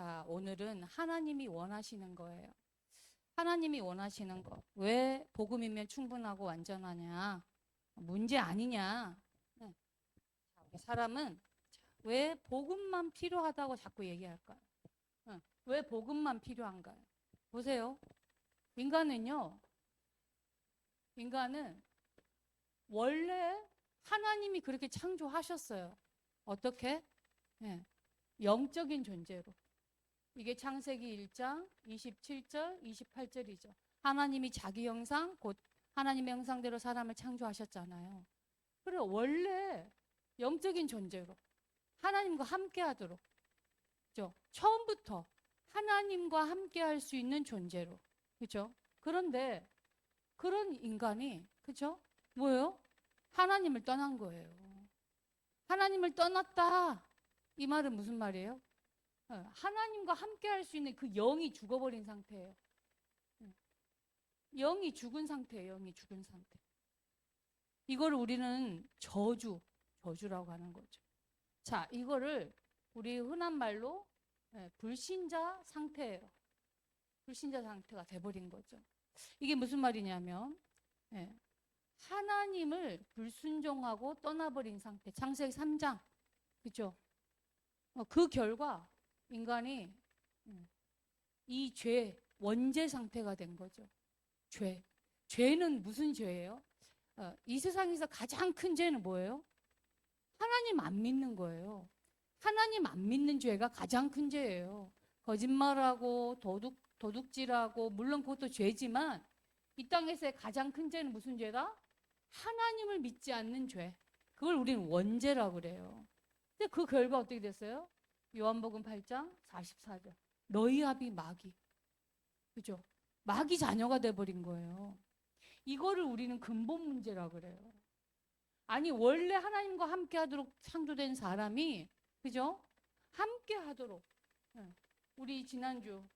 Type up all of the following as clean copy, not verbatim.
자, 오늘은 하나님이 원하시는 거예요. 하나님이 원하시는 거. 왜 복음이면 충분하고 완전하냐? 문제 아니냐? 네. 자, 우리 사람은 왜 복음만 필요하다고 자꾸 얘기할까요? 왜 복음만 필요한가요? 보세요. 인간은 원래 하나님이 그렇게 창조하셨어요. 어떻게? 네. 영적인 존재로. 이게 창세기 1장 27절, 28절이죠. 하나님이 자기 형상, 곧 하나님의 형상대로 사람을 창조하셨잖아요. 그래, 원래 영적인 존재로 하나님과 함께 하도록. 그죠? 처음부터 하나님과 함께 할 수 있는 존재로. 그죠? 그런데 그런 인간이, 그죠? 뭐예요? 하나님을 떠난 거예요. 하나님을 떠났다. 이 말은 무슨 말이에요? 하나님과 함께 할 수 있는 그 영이 죽어버린 상태예요. 영이 죽은 상태예요. 영이 죽은 상태. 이거를 우리는 저주라고 하는 거죠. 자, 이거를 우리 흔한 말로 불신자 상태예요. 불신자 상태가 돼버린 거죠. 이게 무슨 말이냐면 하나님을 불순종하고 떠나버린 상태. 창세기 3장. 그죠? 그 결과 인간이 이 원죄 상태가 된 거죠. 죄는 무슨 죄예요? 이 세상에서 가장 큰 죄는 뭐예요? 하나님 안 믿는 거예요. 하나님 안 믿는 죄가 가장 큰 죄예요. 거짓말하고 도둑질하고 물론 그것도 죄지만 이 땅에서의 가장 큰 죄는 무슨 죄다? 하나님을 믿지 않는 죄. 그걸 우리는 원죄라고 그래요. 근데 그 결과 어떻게 됐어요? 요한복음 8장 44절. 너희 아비 마귀. 그죠? 마귀 자녀가 돼버린 거예요. 이거를 우리는 근본 문제라고 그래요. 아니, 원래 하나님과 함께 하도록 창조된 사람이, 그죠? 함께 하도록. 우리 지지난주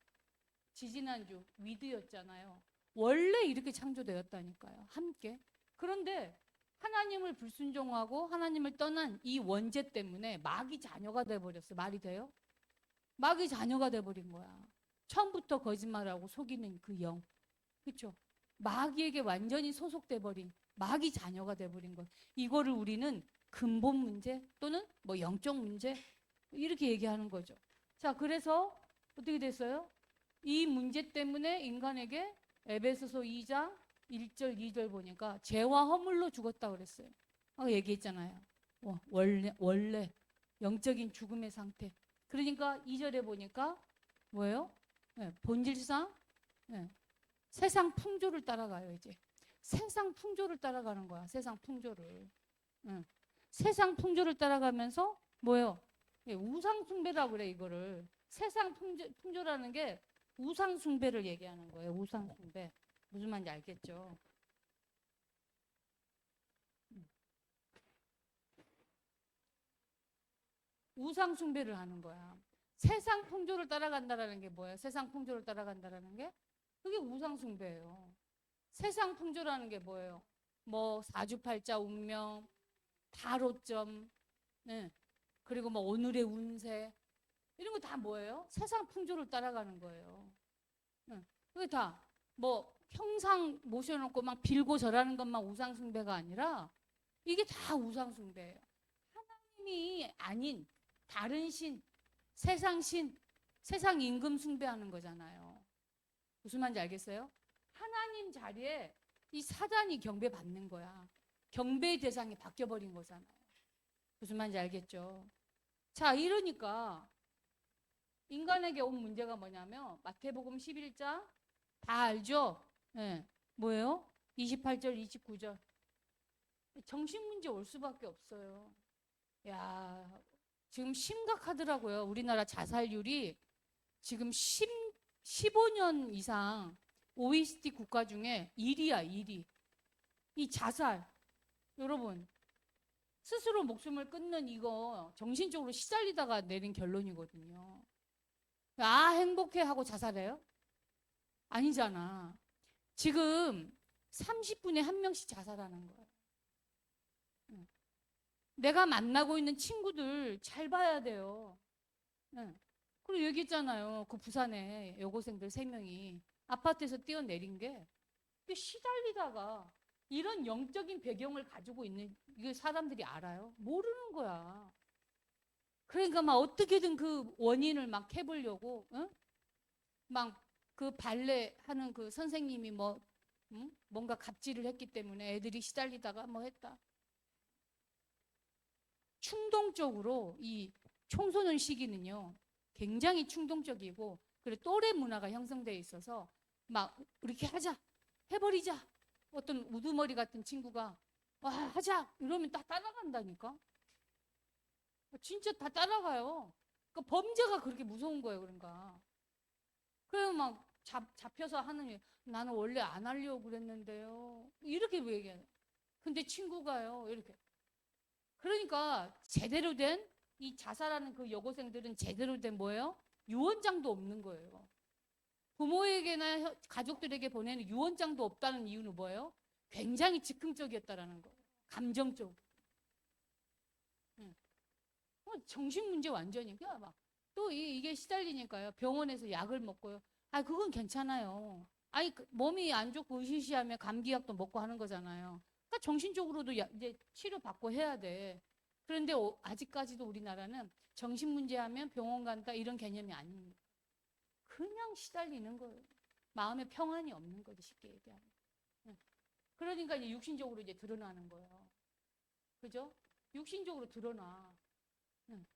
위드였잖아요. 원래 이렇게 창조되었다니까요. 함께. 그런데 하나님을 불순종하고 하나님을 떠난 이 원죄 때문에 마귀 자녀가 돼버렸어요. 말이 돼요? 마귀 자녀가 돼버린 거야. 처음부터 거짓말하고 속이는 그 영. 그렇죠? 마귀에게 완전히 소속돼버린 마귀 자녀가 돼버린 것. 이거를 우리는 근본 문제 또는 뭐 영적 문제 이렇게 얘기하는 거죠. 자, 그래서 어떻게 됐어요? 이 문제 때문에 인간에게 에베소서 2장 1절 2절 보니까 죄와 허물로 죽었다 그랬어요. 아까 얘기했잖아요. 원래 영적인 죽음의 상태. 그러니까 2절에 보니까 뭐예요? 본질상 세상 풍조를 따라가요. 이제 세상 풍조를 따라가는 거야. 세상 풍조를. 세상 풍조를 따라가면서 뭐예요? 우상 숭배라고 그래. 이거를 세상 풍조라는 게 우상 숭배를 얘기하는 거예요. 우상 숭배. 무슨 말인지 알겠죠? 우상 숭배를 하는 거야. 세상 풍조를 따라간다라는 게 뭐예요? 세상 풍조를 따라간다라는 게 그게 우상 숭배예요. 세상 풍조라는 게 뭐예요? 뭐 사주팔자 운명, 타로점, 그리고 뭐 오늘의 운세 이런 거 다 뭐예요? 세상 풍조를 따라가는 거예요. 그게 다 뭐 형상 모셔놓고 막 빌고 절하는 것만 우상 숭배가 아니라 이게 다 우상 숭배예요. 하나님이 아닌 다른 신, 세상 임금 숭배하는 거잖아요. 무슨 말인지 알겠어요? 하나님 자리에 이 사단이 경배받는 거야. 경배의 대상이 바뀌어버린 거잖아요. 무슨 말인지 알겠죠? 자, 이러니까 인간에게 온 문제가 뭐냐면 마태복음 11장 다 알죠? 뭐예요? 28절, 29절. 정신문제 올 수밖에 없어요. 야, 지금 심각하더라고요. 우리나라 자살률이 지금 15년 이상 OECD 국가 중에 1위야, 1위. 이 자살. 여러분, 스스로 목숨을 끊는 이거 정신적으로 시달리다가 내린 결론이거든요. 아, 행복해 하고 자살해요? 아니잖아. 지금 30분에 한 명씩 자살하는 거예요. 내가 만나고 있는 친구들 잘 봐야 돼요. 그리고 얘기했잖아요. 그 부산에 여고생들 3명이 아파트에서 뛰어내린 게 시달리다가 이런 영적인 배경을 가지고 있는 이게 사람들이 알아요? 모르는 거야. 그러니까 막 어떻게든 그 원인을 막 해보려고, 응? 막 그 발레 하는 그 선생님이 뭐, 응? 뭔가 갑질을 했기 때문에 애들이 시달리다가 뭐 했다. 충동적으로 이 청소년 시기는요, 굉장히 충동적이고, 그리고 또래 문화가 형성되어 있어서 막 이렇게 하자, 해버리자. 어떤 우두머리 같은 친구가 와, 하자 이러면 다 따라간다니까. 진짜 다 따라가요. 그러니까 범죄가 그렇게 무서운 거예요. 그러니까. 그래서 막 잡혀서 하는 일, 나는 원래 안 하려고 그랬는데요. 이렇게 얘기해요. 근데 친구가요. 이렇게. 그러니까 제대로 된 이 자살하는 그 여고생들은 제대로 된 뭐예요? 유언장도 없는 거예요. 부모에게나 가족들에게 보내는 유언장도 없다는 이유는 뭐예요? 굉장히 즉흥적이었다라는 거예요. 감정적. 응. 정신 문제 완전히. 그냥 막 또 이게 시달리니까요. 병원에서 약을 먹고요. 아, 그건 괜찮아요. 아니, 몸이 안 좋고 으시시하면 감기약도 먹고 하는 거잖아요. 그러니까 정신적으로도 이제 치료받고 해야 돼. 그런데 아직까지도 우리나라는 정신 문제하면 병원 간다 이런 개념이 아닙니다. 그냥 시달리는 거예요. 마음에 평안이 없는 거지, 쉽게 얘기하면. 응. 그러니까 이제 육신적으로 이제 드러나는 거예요. 그죠? 육신적으로 드러나. 응.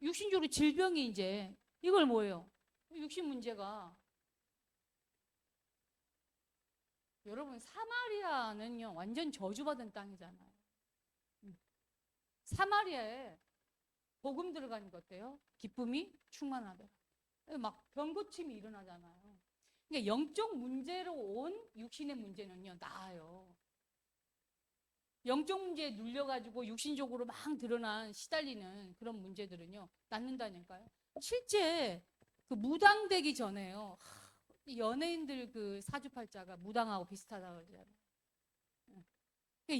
육신적으로 질병이 이제 이걸 뭐예요? 육신 문제가 여러분 사마리아는요 완전 저주받은 땅이잖아요. 사마리아에 복음 들어가는 것 어때요? 기쁨이 충만하더라. 막 병고침이 일어나잖아요. 그러니까 영적 문제로 온 육신의 문제는요 나아요. 영적 문제에 눌려가지고 육신적으로 막 드러난 시달리는 그런 문제들은요 낫는다니까요. 실제 그 무당되기 전에요. 연예인들 그 사주팔자가 무당하고 비슷하다고 그러잖아요.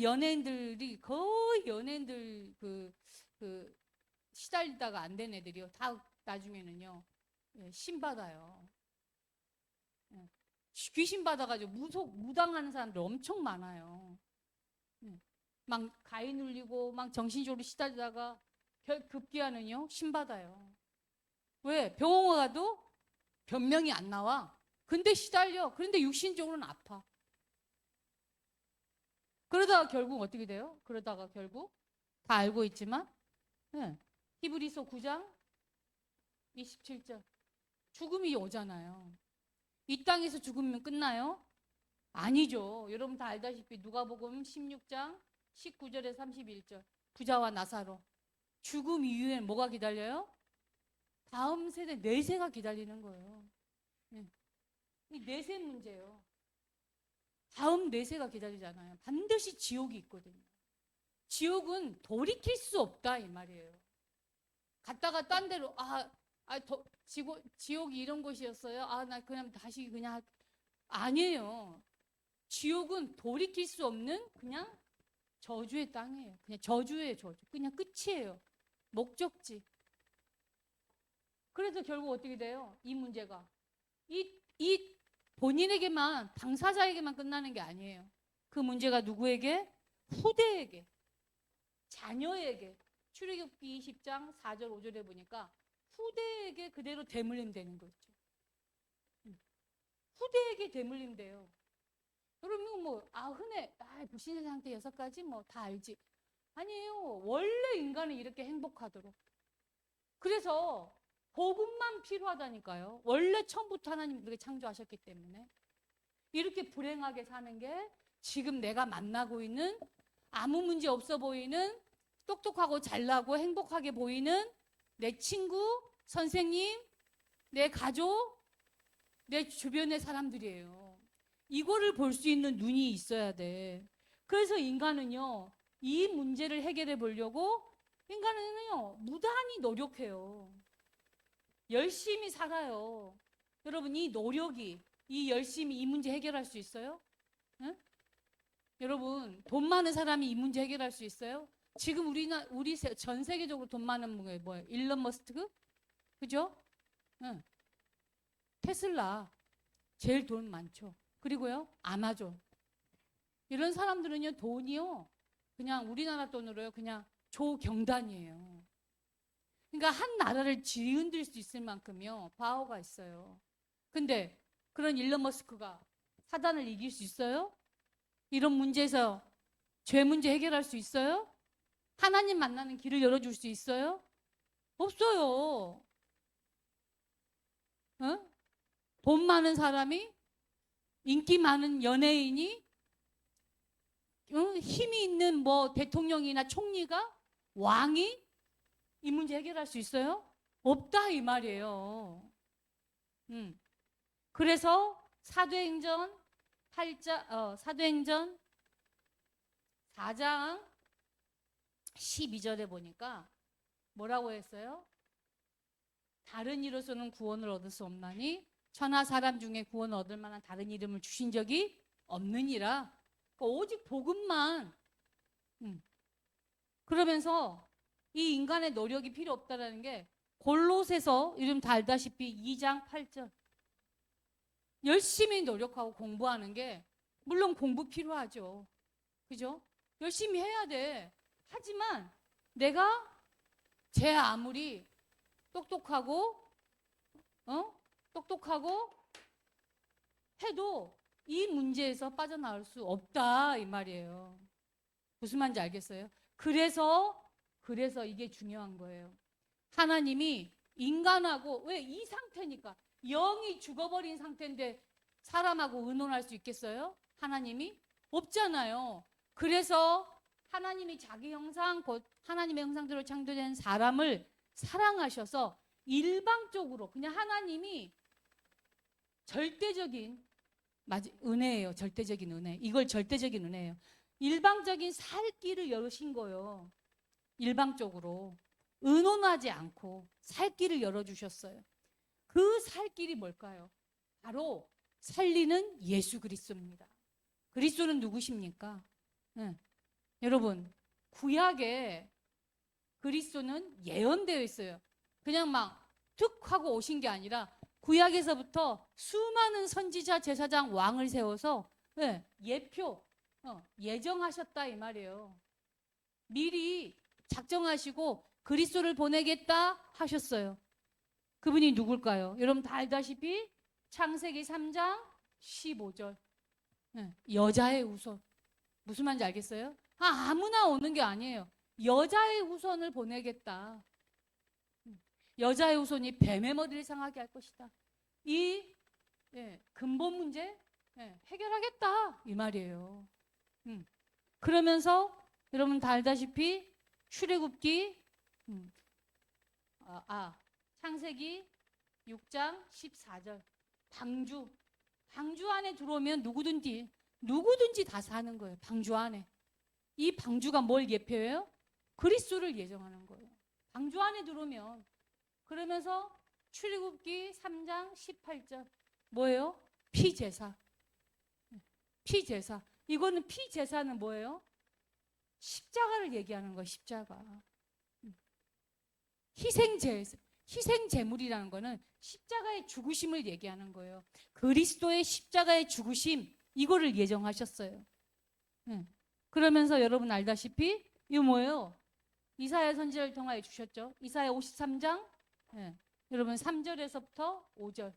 연예인들이 거의 연예인들 그 시달리다가 안 된 애들이요. 다 나중에는요 신 받아요. 귀신 받아가지고 무당하는 사람들 엄청 많아요. 막 가위 눌리고 막 정신적으로 시달리다가 급기야는요 신 받아요. 왜? 병원 가도 변명이 안 나와. 근데 시달려. 그런데 육신적으로는 아파. 그러다가 결국 어떻게 돼요? 그러다가 결국 다 알고 있지만 네. 히브리서 9장 27절 죽음이 오잖아요. 이 땅에서 죽으면 끝나요? 아니죠. 여러분 다 알다시피 누가복음 16장 19절에 31절 부자와 나사로 죽음 이후에 뭐가 기다려요? 다음 세대 내세가 기다리는 거예요. 네. 이 내세 문제예요. 다음 내세가 기다리잖아요. 반드시 지옥이 있거든요. 지옥은 돌이킬 수 없다 이 말이에요. 갔다가 딴 데로 지옥이 이런 곳이었어요. 나 그냥 다시 그냥 아니에요. 지옥은 돌이킬 수 없는 그냥 저주의 땅이에요. 그냥 저주의 저주. 그냥 끝이에요. 목적지. 그래서 결국 어떻게 돼요? 이 문제가 이 본인에게만 당사자에게만 끝나는 게 아니에요. 그 문제가 누구에게? 후대에게, 자녀에게. 출애굽기 20장 4절 5절에 보니까 후대에게 그대로 대물림 되는 거 있죠. 후대에게 대물림 돼요. 여러분 뭐 흔해 불신의 상태 6가지 뭐 다 알지. 아니에요. 원래 인간은 이렇게 행복하도록. 그래서 복음만 필요하다니까요. 원래 처음부터 하나님 그렇게 창조하셨기 때문에 이렇게 불행하게 사는 게 지금 내가 만나고 있는 아무 문제 없어 보이는 똑똑하고 잘나고 행복하게 보이는 내 친구, 선생님, 내 가족, 내 주변의 사람들이에요. 이거를 볼 수 있는 눈이 있어야 돼. 그래서 인간은요, 이 문제를 해결해 보려고 인간은요, 무단히 노력해요. 열심히 살아요. 여러분, 이 노력이, 이 열심히 이 문제 해결할 수 있어요? 응? 여러분, 돈 많은 사람이 이 문제 해결할 수 있어요? 지금 우리 전 세계적으로 돈 많은 분이 뭐예요? 일론 머스크? 그죠? 응. 테슬라 제일 돈 많죠. 그리고요 아마존 이런 사람들은요 돈이요 그냥 우리나라 돈으로요 그냥 조경단이에요. 그러니까 한 나라를 뒤흔들 수 있을 만큼요 파워가 있어요. 근데 그런 일론 머스크가 사단을 이길 수 있어요? 이런 문제에서 죄 문제 해결할 수 있어요? 하나님 만나는 길을 열어줄 수 있어요? 없어요. 어? 돈 많은 사람이 인기 많은 연예인이 힘이 있는 뭐 대통령이나 총리가 왕이 이 문제 해결할 수 있어요? 없다 이 말이에요. 그래서 사도행전 4장 12절에 보니까 뭐라고 했어요? 다른 이로서는 구원을 얻을 수 없나니 천하 사람 중에 구원을 얻을 만한 다른 이름을 주신 적이 없느니라. 그러니까 오직 복음만. 그러면서 이 인간의 노력이 필요 없다라는 게 골로새서 이름 다 알다시피 2장 8절. 열심히 노력하고 공부하는 게 물론 공부 필요하죠. 그죠? 열심히 해야 돼. 하지만 내가 제 아무리 똑똑하고 해도 이 문제에서 빠져나올 수 없다 이 말이에요. 무슨 말인지 알겠어요? 그래서 이게 중요한 거예요. 하나님이 인간하고 왜 이 상태니까 영이 죽어버린 상태인데 사람하고 의논할 수 있겠어요? 하나님이 없잖아요. 그래서 하나님이 자기 형상 곧 하나님의 형상대로 창조된 사람을 사랑하셔서 일방적으로 그냥 하나님이 절대적인 은혜예요. 절대적인 은혜. 이걸 절대적인 은혜예요. 일방적인 살 길을 열으신 거예요. 일방적으로 의논하지 않고 살 길을 열어주셨어요. 그 살 길이 뭘까요? 바로 살리는 예수 그리스도입니다. 그리스도는 누구십니까? 여러분 구약에 그리스도는 예언되어 있어요. 그냥 막 툭 하고 오신 게 아니라 구약에서부터 수많은 선지자, 제사장, 왕을 세워서 예표, 예정하셨다 이 말이에요. 미리 작정하시고 그리스도를 보내겠다 하셨어요. 그분이 누굴까요? 여러분 다 알다시피 창세기 3장 15절. 여자의 후손. 무슨 말인지 알겠어요? 아무나 오는 게 아니에요. 여자의 후손을 보내겠다. 여자의 후손이 뱀의 머리를 상하게 할 것이다. 이 근본 문제 해결하겠다 이 말이에요. 그러면서 여러분 다 알다시피 출애굽기 창세기 6장 14절 방주 안에 들어오면 누구든지 다 사는 거예요. 방주 안에. 이 방주가 뭘 예표해요? 그리스도를 예정하는 거예요. 방주 안에 들어오면. 그러면서 출애굽기 3장 18절 뭐예요? 피제사. 피제사. 이거는 피제사는 뭐예요? 십자가를 얘기하는 거예요. 십자가. 희생제물이라는 거는 십자가의 죽으심을 얘기하는 거예요. 그리스도의 십자가의 죽으심 이거를 예정하셨어요. 그러면서 여러분 알다시피 이거 뭐예요? 이사야 선지자를 통하여 주셨죠. 이사야 53장 여러분 3절에서부터 5절.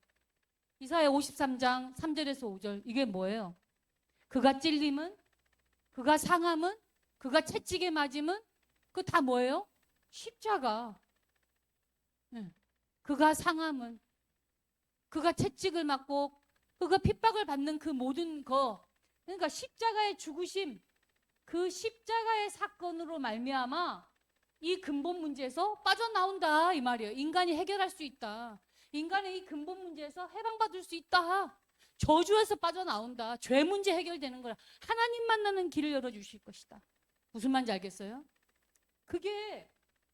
이사야 53장 3절에서 5절 이게 뭐예요? 그가 찔림은 그가 상함은 그가 채찍에 맞음은 그 다 뭐예요? 십자가. 그가 상함은 그가 채찍을 맞고 그가 핍박을 받는 그 모든 거 그러니까 십자가의 죽으심 그 십자가의 사건으로 말미암아 이 근본 문제에서 빠져나온다 이 말이에요. 인간이 해결할 수 있다. 인간의 이 근본 문제에서 해방받을 수 있다. 저주에서 빠져나온다. 죄 문제 해결되는 거라. 하나님 만나는 길을 열어주실 것이다. 무슨 말인지 알겠어요? 그게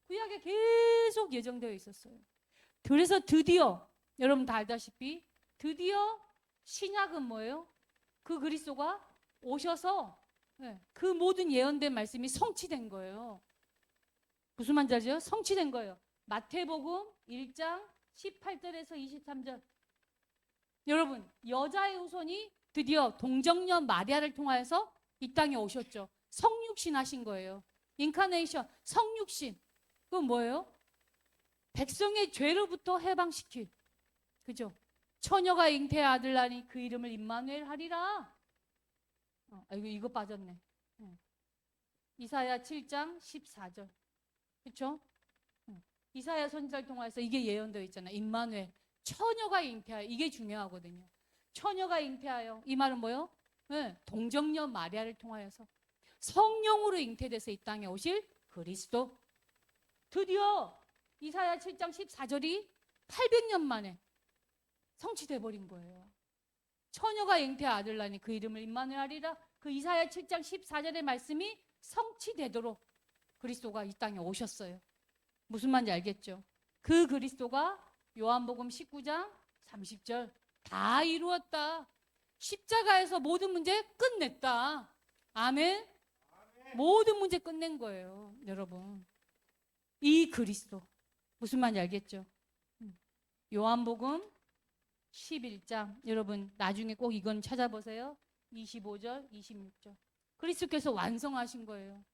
구약에 계속 예정되어 있었어요. 그래서 드디어 여러분 다 알다시피 드디어 신약은 뭐예요? 그 그리스도가 오셔서 그 모든 예언된 말씀이 성취된 거예요. 무슨 말인지 알죠? 성취된 거예요. 마태복음 1장 18절에서 23절. 여러분, 여자의 후손이 드디어 동정녀 마리아를 통하여서 이 땅에 오셨죠. 성육신 하신 거예요. 인카네이션, 성육신. 그건 뭐예요? 백성의 죄로부터 해방시킬. 그죠? 처녀가 잉태의 아들 낳으니 그 이름을 임마누엘 하리라. 이거 빠졌네. 이사야 7장 14절. 그렇죠? 이사야 선지자를 통해서 이게 예언되어 있잖아요. 임마누엘. 처녀가 잉태하여. 이게 중요하거든요. 처녀가 잉태하여. 이 말은 뭐예요? 동정녀 마리아를 통하여서 성령으로 잉태돼서 이 땅에 오실 그리스도. 드디어 이사야 7장 14절이 800년 만에 성취돼 버린 거예요. 처녀가 잉태의 아들 낳으니 그 이름을 임마누엘 하리라. 그 이사야 7장 14절의 말씀이 성취되도록 그리스도가 이 땅에 오셨어요. 무슨 말인지 알겠죠? 그 그리스도가 요한복음 19장 30절 다 이루었다. 십자가에서 모든 문제 끝냈다. 아멘. 모든 문제 끝낸 거예요, 여러분. 이 그리스도. 무슨 말인지 알겠죠? 요한복음 11장. 여러분 나중에 꼭 이건 찾아보세요. 25절, 26절. 그리스도께서 완성하신 거예요.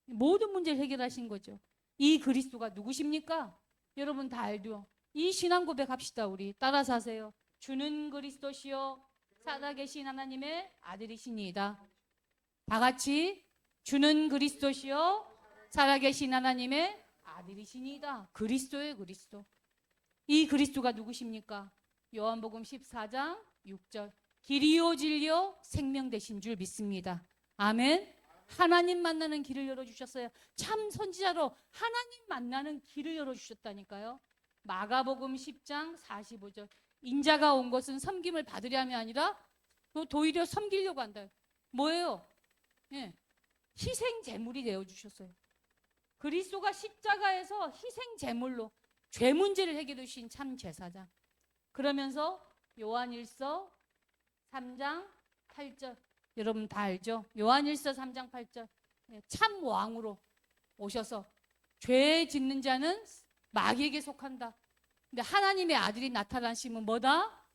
모든 문제를 해결하신 거죠. 이 그리스도가 누구십니까? 여러분 다 알죠? 이 신앙 고백합시다. 우리 따라서 하세요. 주는 그리스도시요 살아계신 하나님의 아들이시니이다. 다 같이 주는 그리스도시요 살아계신 하나님의 아들이시니이다. 그리스도예요, 그리스도. 이 그리스도가 누구십니까? 요한복음 14장 6절. 길이요 진리요 생명 되신 줄 믿습니다. 아멘. 하나님 만나는 길을 열어주셨어요. 참 선지자로 하나님 만나는 길을 열어주셨다니까요. 마가복음 10장 45절. 인자가 온 것은 섬김을 받으려 함이 아니라 도리어 섬기려고 한다. 뭐예요? 희생 제물이 되어주셨어요. 그리스도가 십자가에서 희생 제물로 죄 문제를 해결해 주신 참 제사장. 그러면서 요한일서 3장 8절. 여러분 다 알죠? 요한일서 3장 8절. 참 왕으로 오셔서 죄 짓는 자는 마귀에게 속한다. 근데 하나님의 아들이 나타나시면 뭐다?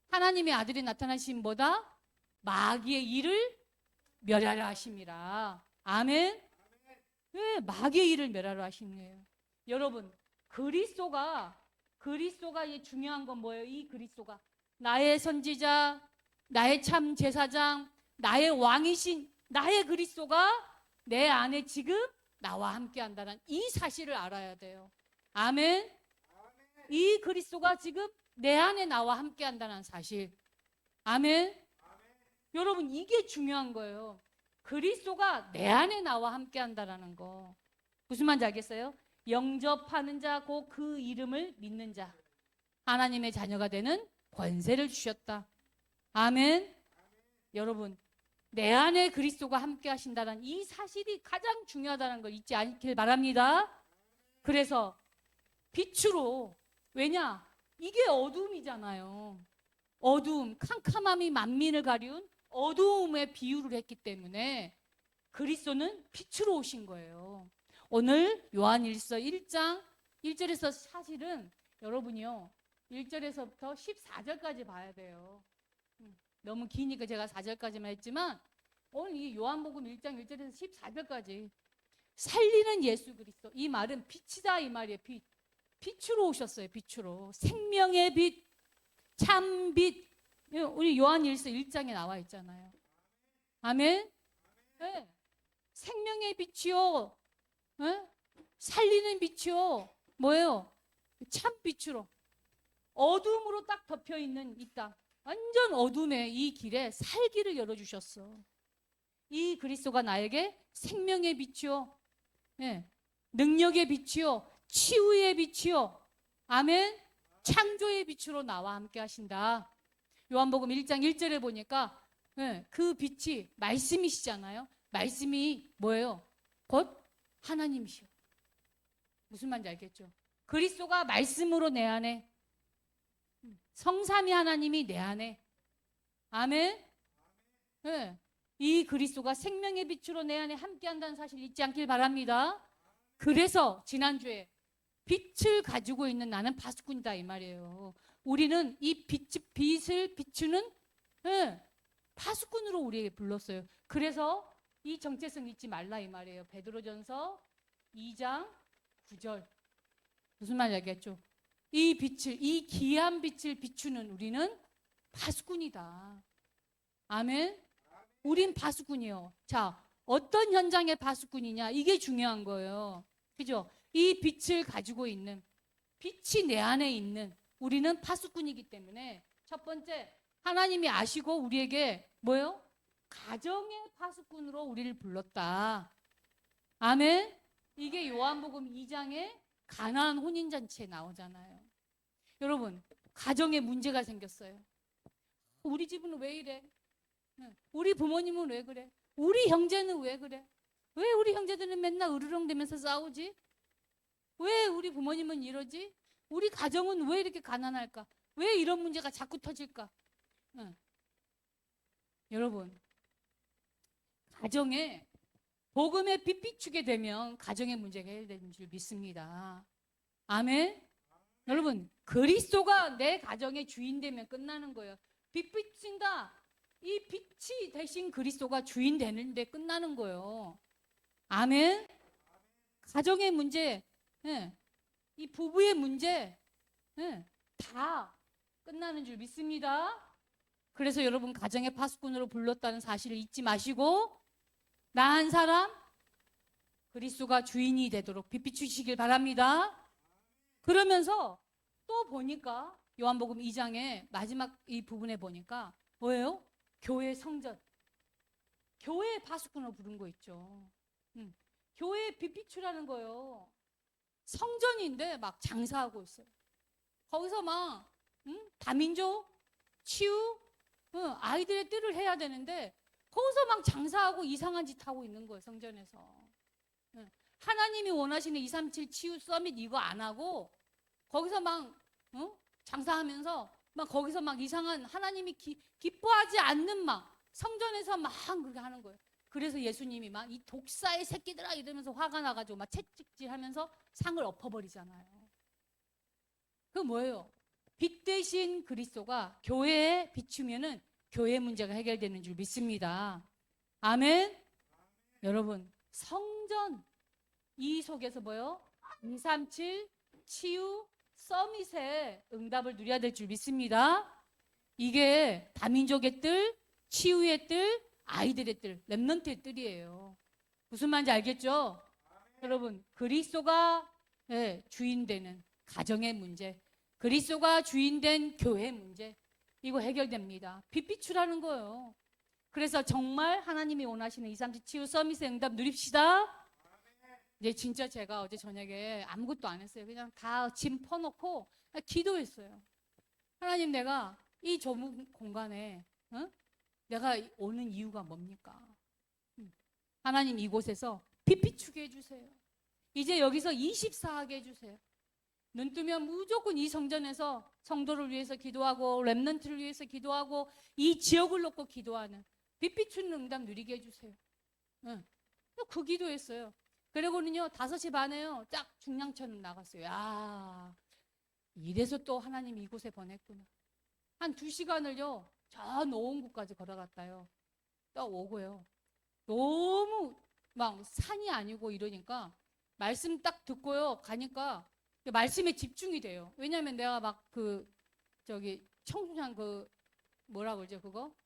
하나님의 아들이 나타나시면 뭐다? 마귀의 일을 멸하려 하심이라. 아멘. 왜 마귀의 일을 멸하려 하시는 거예요? 여러분 그리스도가 중요한 건 뭐예요? 이 그리스도가 나의 선지자, 나의 참 제사장, 나의 왕이신 나의 그리스도가 내 안에 지금 나와 함께 한다는 이 사실을 알아야 돼요. 아멘. 이 그리스도가 지금 내 안에 나와 함께 한다는 사실. 아멘. 여러분 이게 중요한 거예요. 그리스도가 내 안에 나와 함께 한다는 거. 무슨 말인지 알겠어요? 영접하는 자, 곧 그 이름을 믿는 자, 하나님의 자녀가 되는 권세를 주셨다. 아멘. 여러분 내 안에 그리스도가 함께 하신다는 이 사실이 가장 중요하다는 걸 잊지 않길 바랍니다. 그래서 빛으로, 왜냐? 이게 어둠이잖아요. 어두움, 캄캄함이 만민을 가리운 어두움에 비유를 했기 때문에 그리스도는 빛으로 오신 거예요. 오늘 요한일서 1장 1절에서 사실은 여러분이요 1절에서부터 14절까지 봐야 돼요. 너무 기니까 제가 4절까지만 했지만 오늘 이 요한복음 1장 1절에서 14절까지 살리는 예수 그리스도, 이 말은 빛이다 이 말이에요. 빛으로 오셨어요. 빛으로. 생명의 빛, 참 빛. 우리 요한일서 1장에 나와 있잖아요. 아멘. 네. 생명의 빛이요, 네? 살리는 빛이요, 뭐예요? 참 빛으로. 어둠으로 딱 덮여 있는 이 땅, 완전 어둠의 이 길에 살기를 열어주셨어. 이 그리스도가 나에게 생명의 빛이요, 네. 능력의 빛이요, 치유의 빛이요, 아멘. 창조의 빛으로 나와 함께 하신다. 요한복음 1장 1절에 보니까 그 빛이 말씀이시잖아요. 말씀이 뭐예요? 곧 하나님이시요. 무슨 말인지 알겠죠? 그리스도가 말씀으로 내 안에, 성삼위 하나님이 내 안에. 아멘. 네. 이 그리스도가 생명의 빛으로 내 안에 함께한다는 사실 잊지 않길 바랍니다. 그래서 지난주에 빛을 가지고 있는 나는 파수꾼이다 이 말이에요. 우리는 이 빛을 비추는 파수꾼으로 우리에게 불렀어요. 그래서 이 정체성 잊지 말라 이 말이에요. 베드로전서 2장 9절. 무슨 말인지 알겠죠? 이 빛을, 이 귀한 빛을 비추는 우리는 파수꾼이다. 아멘. 우린 파수꾼이요. 자, 어떤 현장의 파수꾼이냐? 이게 중요한 거예요. 그죠? 이 빛을 가지고 있는, 빛이 내 안에 있는 우리는 파수꾼이기 때문에 첫 번째, 하나님이 아시고 우리에게 뭐예요? 가정의 파수꾼으로 우리를 불렀다. 아멘. 이게 요한복음 2장에 가나안 혼인잔치에 나오잖아요. 여러분, 가정에 문제가 생겼어요. 우리 집은 왜 이래? 우리 부모님은 왜 그래? 우리 형제는 왜 그래? 왜 우리 형제들은 맨날 으르렁대면서 싸우지? 왜 우리 부모님은 이러지? 우리 가정은 왜 이렇게 가난할까? 왜 이런 문제가 자꾸 터질까? 여러분, 가정에 복음의 빛 비추게 되면 가정의 문제가 해결되는 줄 믿습니다. 아멘. 여러분, 그리스도가 내 가정의 주인 되면 끝나는 거예요. 빛 비친다. 이 빛이 대신 그리스도가 주인 되는데 끝나는 거예요. 아멘. 가정의 문제, 이 부부의 문제, 다 끝나는 줄 믿습니다. 그래서 여러분, 가정의 파수꾼으로 불렀다는 사실을 잊지 마시고 나 한 사람 그리스도가 주인이 되도록 빛 비추시길 바랍니다. 그러면서 또 보니까 요한복음 2장의 마지막 이 부분에 보니까 뭐예요? 교회 성전, 교회 파수꾼으로 부른 거 있죠. 교회 빛 비추라는 거예요. 성전인데 막 장사하고 있어요. 거기서 막 다민족 치유, 아이들의 뜻을 해야 되는데 거기서 막 장사하고 이상한 짓 하고 있는 거예요. 성전에서. 하나님이 원하시는 237 치유 서밋 이거 안 하고 거기서 막 장사하면서 막 거기서 막 이상한 하나님이 기뻐하지 않는 막 성전에서 막 그렇게 하는 거예요. 그래서 예수님이 막 이 독사의 새끼들아 이러면서 화가 나가지고 막 채찍질하면서 상을 엎어버리잖아요. 그 뭐예요? 빛 대신 그리스도가 교회에 비추면은 교회 문제가 해결되는 줄 믿습니다. 아멘. 여러분, 성전 이 속에서 뭐요? 237 치유 서밋의 응답을 누려야 될 줄 믿습니다. 이게 다민족의 뜰, 치유의 뜰, 아이들의 뜰, 렘넌트의 뜰이에요. 무슨 말인지 알겠죠? 여러분, 그리스도가 주인 되는 가정의 문제, 그리스도가 주인 된 교회 문제, 이거 해결됩니다. 빛 비추라는 거예요. 그래서 정말 하나님이 원하시는 237 치유 서밋의 응답 누립시다. 이제 진짜 제가 어제 저녁에 아무것도 안 했어요. 그냥 다 짐 퍼놓고 기도했어요. 하나님, 내가 이 좁은 공간에 내가 오는 이유가 뭡니까? 하나님, 이곳에서 빛 비추게 해주세요. 이제 여기서 24하게 해주세요. 눈 뜨면 무조건 이 성전에서 성도를 위해서 기도하고 렘넌트를 위해서 기도하고 이 지역을 놓고 기도하는 빛 비추는 응답 누리게 해주세요. 그 기도했어요. 그리고는요 5시 반에요 딱 중랑천 나갔어요. 야, 이래서 또 하나님 이곳에 보냈구나. 한 2시간을요 저 노원구까지 걸어갔다요. 또 오고요. 너무 막 산이 아니고 이러니까 말씀 딱 듣고요 가니까 말씀에 집중이 돼요. 왜냐면 내가 막 청소년 뭐라 그러죠 그거?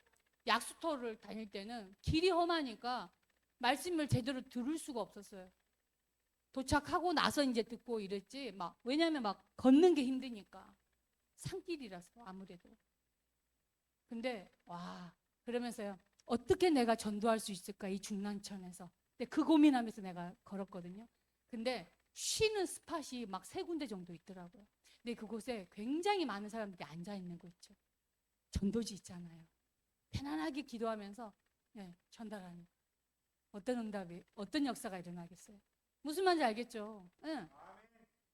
약수터를 다닐 때는 길이 험하니까 말씀을 제대로 들을 수가 없었어요. 도착하고 나서 이제 듣고 이랬지. 왜냐면 걷는 게 힘드니까. 산길이라서 아무래도. 근데 그러면서요. 어떻게 내가 전도할 수 있을까 이 중랑천에서. 근데 그 고민하면서 내가 걸었거든요. 근데 쉬는 스팟이 막 3군데 정도 있더라고요. 근데 그곳에 굉장히 많은 사람들이 앉아 있는 거 있죠. 전도지 있잖아요. 편안하게 기도하면서 전달하는. 어떤 응답이, 어떤 역사가 일어나겠어요? 무슨 말인지 알겠죠?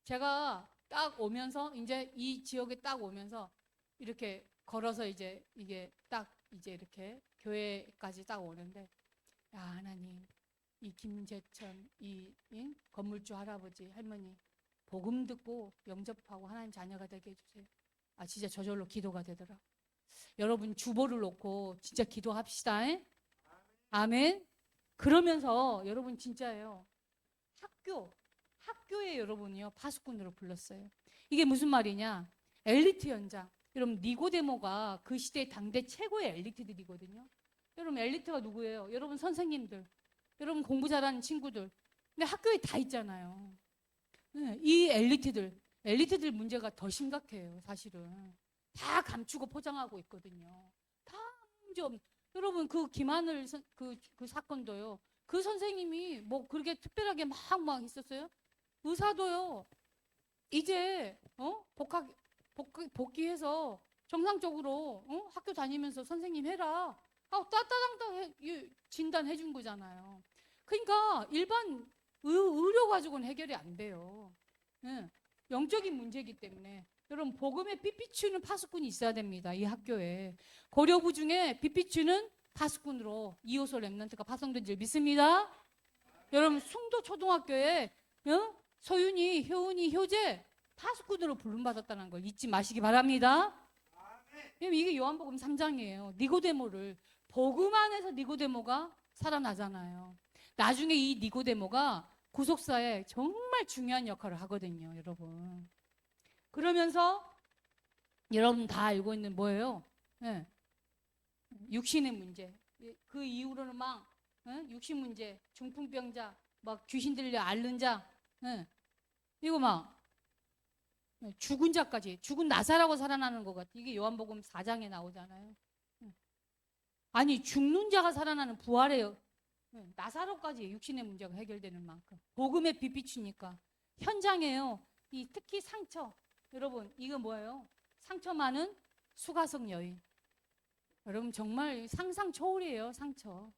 제가 딱 오면서 이제 이 지역에 딱 오면서 이렇게 걸어서 이제 이게 딱 이제 이렇게 교회까지 딱 오는데 야, 하나님, 이 김재천 이 건물주 할아버지 할머니 복음 듣고 영접하고 하나님 자녀가 되게 해주세요. 아, 진짜 저절로 기도가 되더라. 여러분 주보를 놓고 진짜 기도합시다. 에? 아멘. 그러면서 여러분 진짜예요. 학교에 여러분이요 파수꾼으로 불렀어요. 이게 무슨 말이냐? 엘리트 현장. 여러분 니고데모가 그 시대 당대 최고의 엘리트들이거든요. 여러분 엘리트가 누구예요? 여러분 선생님들, 여러분 공부 잘하는 친구들. 근데 학교에 다 있잖아요. 네, 이 엘리트들 문제가 더 심각해요. 사실은 다 감추고 포장하고 있거든요. 다 문제 없는. 여러분 그 김하늘 그 사건도요. 그 선생님이 뭐 그렇게 특별하게 막 있었어요? 의사도요. 이제 복귀해서 정상적으로 학교 다니면서 선생님 해라. 따따당당 진단해 준 거잖아요. 그러니까 일반 의료 가지고는 해결이 안 돼요. 네. 영적인 문제이기 때문에 여러분 복음에 빛비추는 파수꾼이 있어야 됩니다. 이 학교에 고려부 중에 빛비추는 파수꾼으로 이호소 렘넌트가 파송된 줄 믿습니다. 여러분 숭도 초등학교에 소윤이, 효은이, 효재 파수꾼으로 부름받았다는 걸 잊지 마시기 바랍니다. 이게 요한복음 3장이에요. 니고데모를 복음 안에서 니고데모가 살아나잖아요. 나중에 이 니고데모가 구속사에 정말 중요한 역할을 하거든요, 여러분. 그러면서 여러분 다 알고 있는 뭐예요? 네. 육신의 문제. 그 이후로는 막 육신 문제, 중풍병자, 막 귀신 들려 앓는 자, 이거 막 죽은 자까지, 죽은 나사라고 살아나는 것 같아. 이게 요한복음 4장에 나오잖아요. 아니 죽는 자가 살아나는 부활의 나사로까지 육신의 문제가 해결되는 만큼 복음에 빛 비추니까 현장에요. 이 특히 상처, 여러분 이거 뭐예요? 상처 많은 수가성 여인. 여러분 정말 상상 초월이에요. 상처.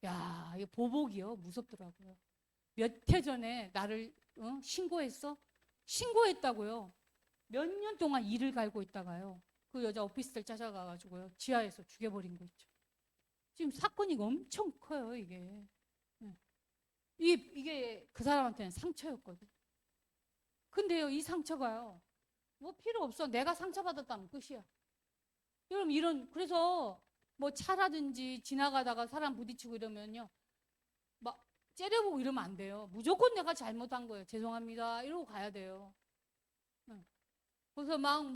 야, 이 보복이요. 무섭더라고요. 몇 해 전에 나를 신고했어? 신고했다고요. 몇 년 동안 일을 갈고 있다가요. 그 여자 오피스텔 찾아가가지고요. 지하에서 죽여버린 거 있죠. 지금 사건이 엄청 커요, 이게. 이게 그 사람한테는 상처였거든. 근데요, 이 상처가요. 뭐 필요 없어. 내가 상처받았다면 끝이야. 여러분 그래서 뭐 차라든지 지나가다가 사람 부딪히고 이러면요. 막 째려보고 이러면 안 돼요. 무조건 내가 잘못한 거예요. 죄송합니다. 이러고 가야 돼요. 그래서 막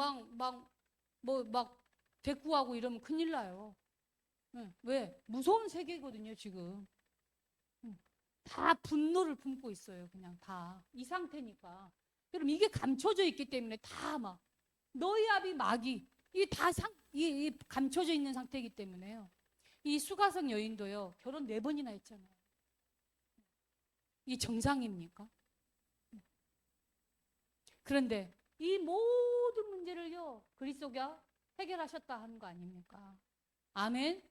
대꾸하고 이러면 큰일 나요. 왜? 무서운 세계거든요, 지금. 다 분노를 품고 있어요, 그냥 다. 이 상태니까. 여러분, 이게 감춰져 있기 때문에 다 막, 너희 아비 마귀, 이게 다 감춰져 있는 상태이기 때문에요. 이 수가성 여인도요, 결혼 4번이나 했잖아요. 이게 정상입니까? 그런데 이 모든 문제를요, 그리스도가 해결하셨다 하는 거 아닙니까? 아멘?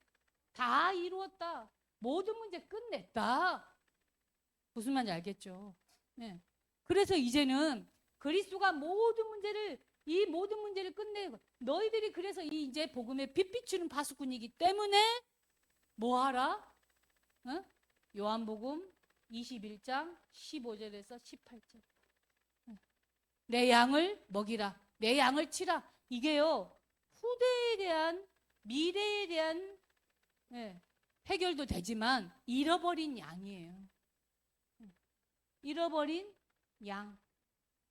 다 이루었다. 모든 문제 끝냈다. 무슨 말인지 알겠죠? 네. 그래서 이제는 그리스도가 이 모든 문제를 끝내고 너희들이 그래서 이제 복음에 빛 비추는 파수꾼이기 때문에 뭐하라? 요한복음 21장 15절에서 18절. 내 양을 먹이라. 내 양을 치라. 이게요. 후대에 대한 미래에 대한 해결도 되지만 잃어버린 양이에요. 잃어버린 양.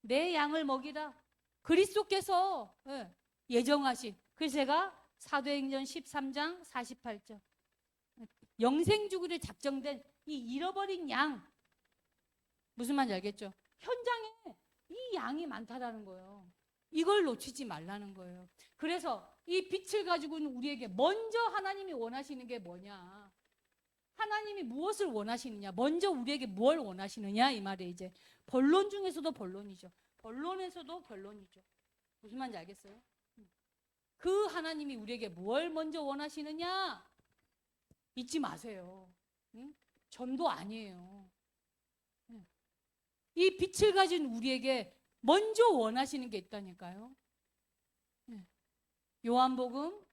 내 양을 먹이라. 그리스도께서 예정하신. 그래서 제가 사도행전 13장 48절. 영생 주기를 작정된 이 잃어버린 양. 무슨 말인지 알겠죠? 현장에 이 양이 많다라는 거예요. 이걸 놓치지 말라는 거예요. 그래서 이 빛을 가지고는 우리에게 먼저 하나님이 원하시는 게 뭐냐? 하나님이 무엇을 원하시느냐? 먼저 우리에게 뭘 원하시느냐? 이 말이 이제 본론 중에서도 본론이죠. 본론에서도 결론이죠. 무슨 말인지 알겠어요? 그 하나님이 우리에게 뭘 먼저 원하시느냐? 잊지 마세요. 전도 아니에요. 이 빛을 가진 우리에게 먼저 원하시는 게 있다니까요. 요한복음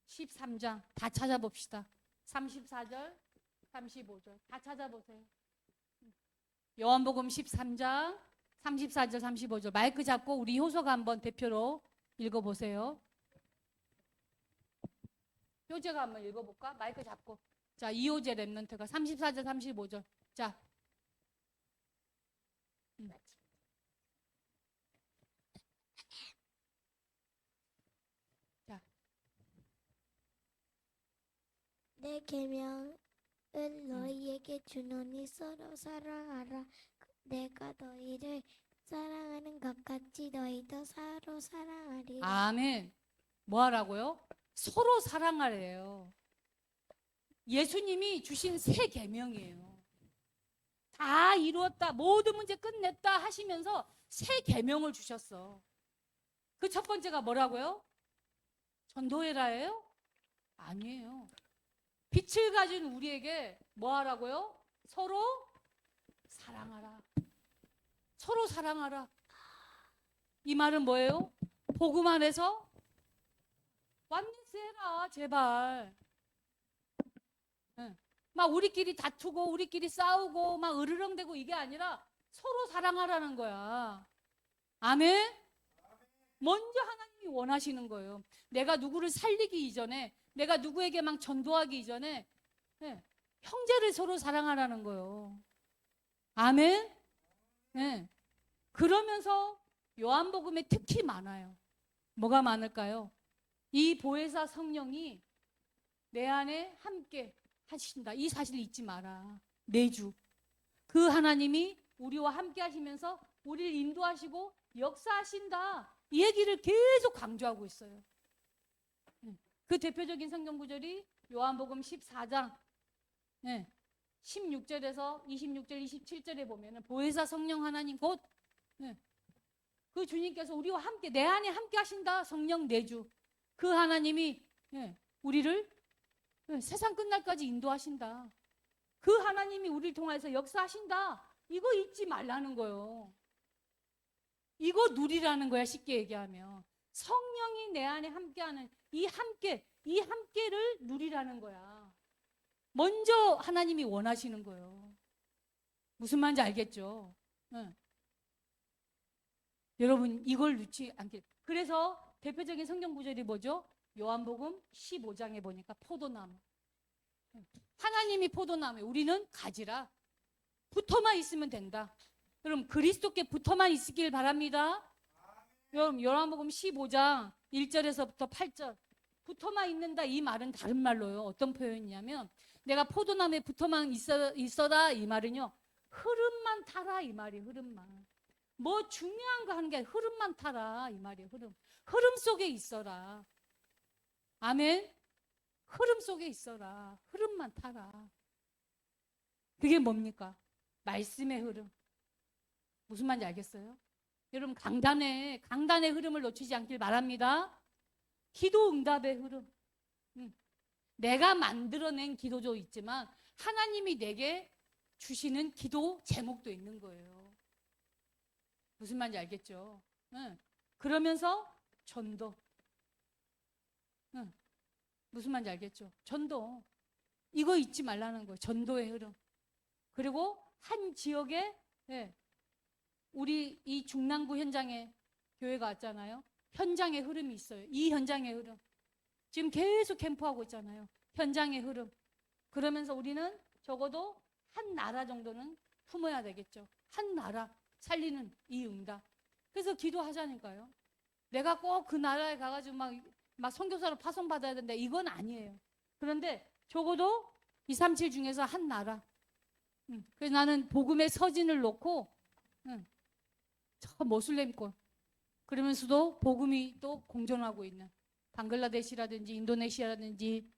13장 다 찾아봅시다. 34절, 35절 다 찾아보세요. 요한복음 13장 34절, 35절. 마이크 잡고 우리 효서가 한번 대표로 읽어보세요. 효재가 한번 읽어볼까? 마이크 잡고. 자, 이효재 랩런트가 34절, 35절. 자. 자. 내 계명을 너희에게 주노니 서로 사랑하라. 내가 너희를 사랑하는 것 같이 너희도 서로 사랑하리라. 아멘. 뭐 하라고요? 서로 사랑하래요. 예수님이 주신 새 계명이에요. 다 이루었다, 모든 문제 끝냈다 하시면서 새 계명을 주셨어. 그 첫 번째가 뭐라고요? 전도해라예요? 아니에요. 빛을 가진 우리에게 뭐 하라고요? 서로 사랑하라. 서로 사랑하라. 이 말은 뭐예요? 복음 안에서 완전히 해라, 제발. 네. 막 우리끼리 다투고 우리끼리 싸우고 막 으르렁대고 이게 아니라 서로 사랑하라는 거야. 아멘? 먼저 하나님이 원하시는 거예요. 내가 누구를 살리기 이전에, 내가 누구에게 막 전도하기 이전에 네, 형제를 서로 사랑하라는 거예요. 아멘? 네. 그러면서 요한복음에 특히 많아요. 뭐가 많을까요? 이 보혜사 성령이 내 안에 함께 하신다. 이 사실 잊지 마라. 내주. 그 하나님이 우리와 함께 하시면서 우리를 인도하시고 역사하신다. 이 얘기를 계속 강조하고 있어요. 그 대표적인 성경 구절이 요한복음 14장 16절에서 26절, 27절에 보면은 보혜사 성령 하나님 곧 그 주님께서 우리와 함께 내 안에 함께 하신다. 성령 내주. 그 하나님이 우리를 세상 끝날까지 인도하신다. 그 하나님이 우리를 통해서 역사하신다. 이거 잊지 말라는 거예요. 이거 누리라는 거야. 쉽게 얘기하면 성령이 내 안에 함께하는 이 함께를 누리라는 거야. 먼저 하나님이 원하시는 거예요. 무슨 말인지 알겠죠? 여러분 이걸 놓지 않게. 그래서 대표적인 성경 구절이 뭐죠? 요한복음 15장에 보니까 포도나무. 하나님이 포도나무에 우리는 가지라. 붙어만 있으면 된다. 그럼 그리스도께 붙어만 있길 바랍니다. 여러분 요한복음 15장 1절에서부터 8절. 붙어만 있는다 이 말은 다른 말로요. 어떤 표현이냐면 내가 포도나무에 붙어만 있어라 이 말은요. 흐름만 타라 이 말이에요. 흐름만. 뭐 중요한 거 하는 게 아니라 흐름만 타라 이 말이에요. 흐름 속에 있어라. 아멘. 흐름 속에 있어라. 흐름만 타라. 그게 뭡니까? 말씀의 흐름. 무슨 말인지 알겠어요? 여러분 강단의 흐름을 놓치지 않길 바랍니다. 기도 응답의 흐름. 내가 만들어낸 기도도 있지만 하나님이 내게 주시는 기도 제목도 있는 거예요. 무슨 말인지 알겠죠? 그러면서 전도. 무슨 말인지 알겠죠? 전도. 이거 잊지 말라는 거예요. 전도의 흐름. 그리고 한 지역에 우리 이 중랑구 현장에 교회가 왔잖아요. 현장의 흐름이 있어요. 이 현장의 흐름. 지금 계속 캠프하고 있잖아요. 현장의 흐름. 그러면서 우리는 적어도 한 나라 정도는 품어야 되겠죠. 한 나라 살리는 이 응답. 그래서 기도하자니까요. 내가 꼭 그 나라에 가가지고 막 선교사로 파송받아야 된다. 이건 아니에요. 그런데 적어도 237 중에서 한 나라. 그래서 나는 복음의 서진을 놓고 저 모슬렘권 그러면서도 복음이 또 공존하고 있는 방글라데시라든지 인도네시아라든지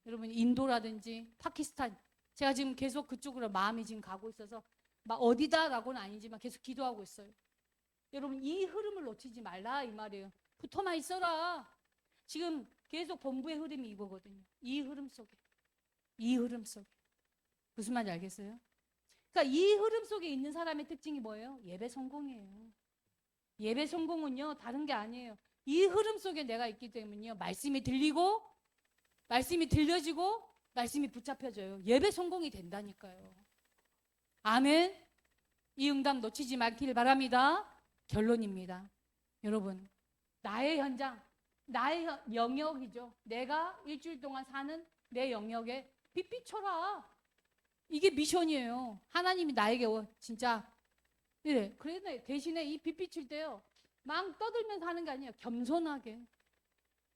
여러분 인도라든지 파키스탄 제가 지금 계속 그쪽으로 마음이 지금 가고 있어서 막 어디다라고는 아니지만 계속 기도하고 있어요. 여러분 이 흐름을 놓치지 말라 이 말이에요. 붙어만 있어라. 지금 계속 본부의 흐름이 이거거든요. 이 흐름 속에 무슨 말인지 알겠어요? 그러니까 이 흐름 속에 있는 사람의 특징이 뭐예요? 예배 성공이에요. 예배 성공은요 다른 게 아니에요. 이 흐름 속에 내가 있기 때문에요. 말씀이 들리고 말씀이 들려지고 말씀이 붙잡혀져요. 예배 성공이 된다니까요. 아멘. 이 응답 놓치지 말길 바랍니다. 결론입니다. 여러분, 나의 현장, 나의 영역이죠. 내가 일주일 동안 사는 내 영역에 빛 비춰라. 이게 미션이에요. 하나님이 나에게 진짜 이래. 그런데 대신에 이 빛 비칠 때요, 막 떠들면서 하는 게 아니에요. 겸손하게.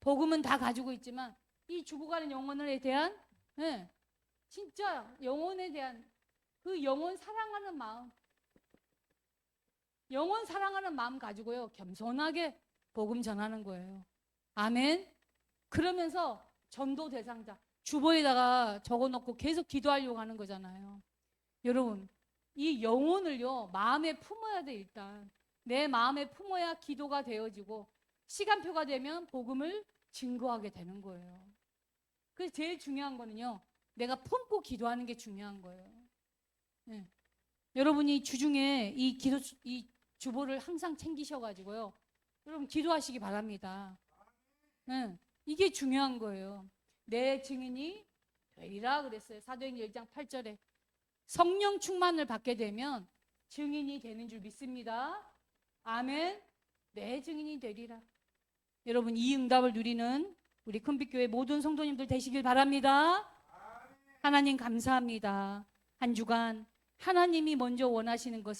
복음은 다 가지고 있지만 이 죽어가는 영혼에 대한, 예, 진짜 영혼에 대한 그 영혼 사랑하는 마음, 영혼 사랑하는 마음 가지고요, 겸손하게 복음 전하는 거예요. 아멘. 그러면서 전도 대상자 주보에다가 적어놓고 계속 기도하려고 하는 거잖아요. 여러분, 이 영혼을요, 마음에 품어야 돼. 일단 내 마음에 품어야 기도가 되어지고 시간표가 되면 복음을 증거하게 되는 거예요. 그래서 제일 중요한 거는요, 내가 품고 기도하는 게 중요한 거예요. 네. 여러분이 주중에 이 주보를 항상 챙기셔가지고요, 여러분 기도하시기 바랍니다. 네. 이게 중요한 거예요. 내 증인이 되리라 그랬어요. 사도행전 1장 8절에 성령 충만을 받게 되면 증인이 되는 줄 믿습니다. 아멘. 내 증인이 되리라. 여러분, 이 응답을 누리는 우리 큰빛교회 모든 성도님들 되시길 바랍니다. 하나님 감사합니다. 한 주간 하나님이 먼저 원하시는 것을